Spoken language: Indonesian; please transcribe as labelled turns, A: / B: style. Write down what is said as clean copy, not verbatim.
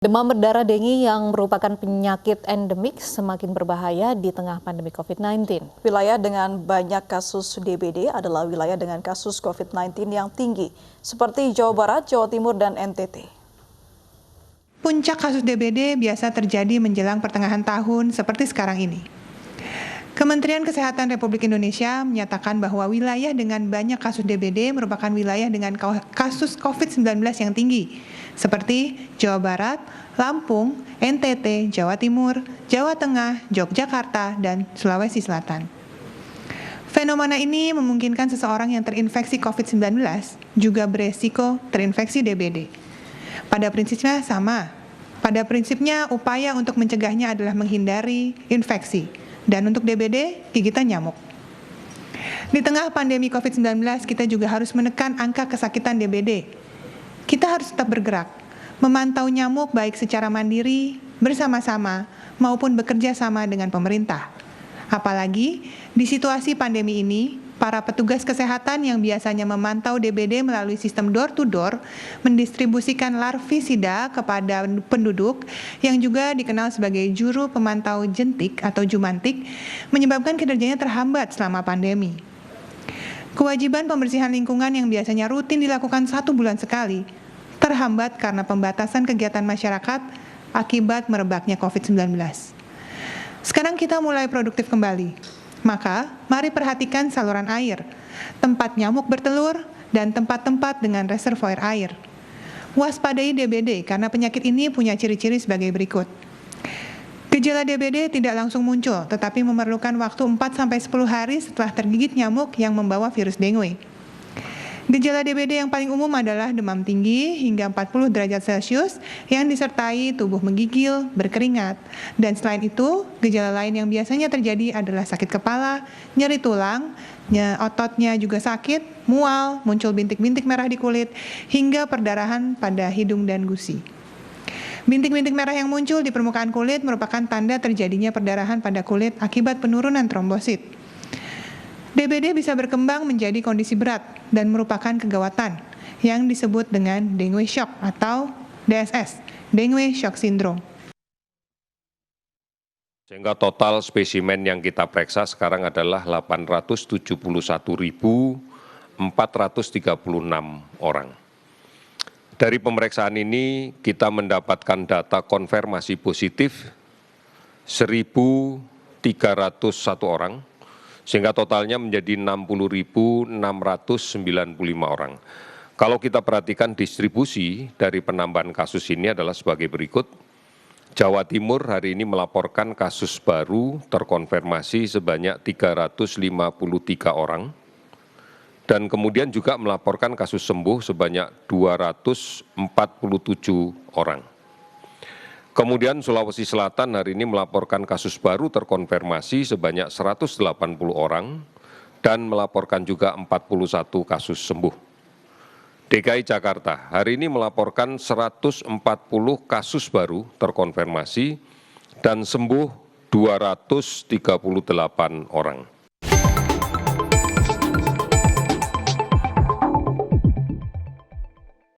A: Demam berdarah dengue yang merupakan penyakit endemik semakin berbahaya di tengah pandemi COVID-19.
B: Wilayah dengan banyak kasus DBD adalah wilayah dengan kasus COVID-19 yang tinggi, seperti Jawa Barat, Jawa Timur, dan NTT.
C: Puncak kasus DBD biasa terjadi menjelang pertengahan tahun seperti sekarang ini. Kementerian Kesehatan Republik Indonesia menyatakan bahwa wilayah dengan banyak kasus DBD merupakan wilayah dengan kasus COVID-19 yang tinggi, seperti Jawa Barat, Lampung, NTT, Jawa Timur, Jawa Tengah, Yogyakarta, dan Sulawesi Selatan. Fenomena ini memungkinkan seseorang yang terinfeksi COVID-19 juga beresiko terinfeksi DBD. Pada prinsipnya sama. Pada prinsipnya upaya untuk mencegahnya adalah menghindari infeksi. Dan untuk DBD, gigitan nyamuk. Di tengah pandemi COVID-19, kita juga harus menekan angka kesakitan DBD. Kita harus tetap bergerak, memantau nyamuk baik secara mandiri, bersama-sama, maupun bekerja sama dengan pemerintah. Apalagi di situasi pandemi ini, para petugas kesehatan yang biasanya memantau DBD melalui sistem door-to-door mendistribusikan larvisida kepada penduduk yang juga dikenal sebagai juru pemantau jentik atau jumantik, menyebabkan kinerjanya terhambat selama pandemi. Kewajiban pembersihan lingkungan yang biasanya rutin dilakukan 1 bulan sekali, terhambat karena pembatasan kegiatan masyarakat akibat merebaknya COVID-19. Sekarang kita mulai produktif kembali. Maka, mari perhatikan saluran air, tempat nyamuk bertelur, dan tempat-tempat dengan reservoir air. Waspadai DBD karena penyakit ini punya ciri-ciri sebagai berikut. Gejala DBD tidak langsung muncul, tetapi memerlukan waktu 4-10 hari setelah tergigit nyamuk yang membawa virus dengue. Gejala DBD yang paling umum adalah demam tinggi hingga 40 derajat Celcius yang disertai tubuh menggigil, berkeringat. Dan selain itu, gejala lain yang biasanya terjadi adalah sakit kepala, nyeri tulang, ototnya juga sakit, mual, muncul bintik-bintik merah di kulit, hingga perdarahan pada hidung dan gusi. Bintik-bintik merah yang muncul di permukaan kulit merupakan tanda terjadinya perdarahan pada kulit akibat penurunan trombosit. DBD bisa berkembang menjadi kondisi berat dan merupakan kegawatan yang disebut dengan dengue shock atau DSS, dengue shock syndrome.
D: Sehingga total spesimen yang kita periksa sekarang adalah 871.436 orang. Dari pemeriksaan ini kita mendapatkan data konfirmasi positif 1.301 orang, sehingga totalnya menjadi 60.695 orang. Kalau kita perhatikan distribusi dari penambahan kasus ini adalah sebagai berikut. Jawa Timur hari ini melaporkan kasus baru terkonfirmasi sebanyak 353 orang. Dan kemudian juga melaporkan kasus sembuh sebanyak 247 orang. Kemudian Sulawesi Selatan hari ini melaporkan kasus baru terkonfirmasi sebanyak 180 orang dan melaporkan juga 41 kasus sembuh. DKI Jakarta hari ini melaporkan 140 kasus baru terkonfirmasi dan sembuh 238 orang.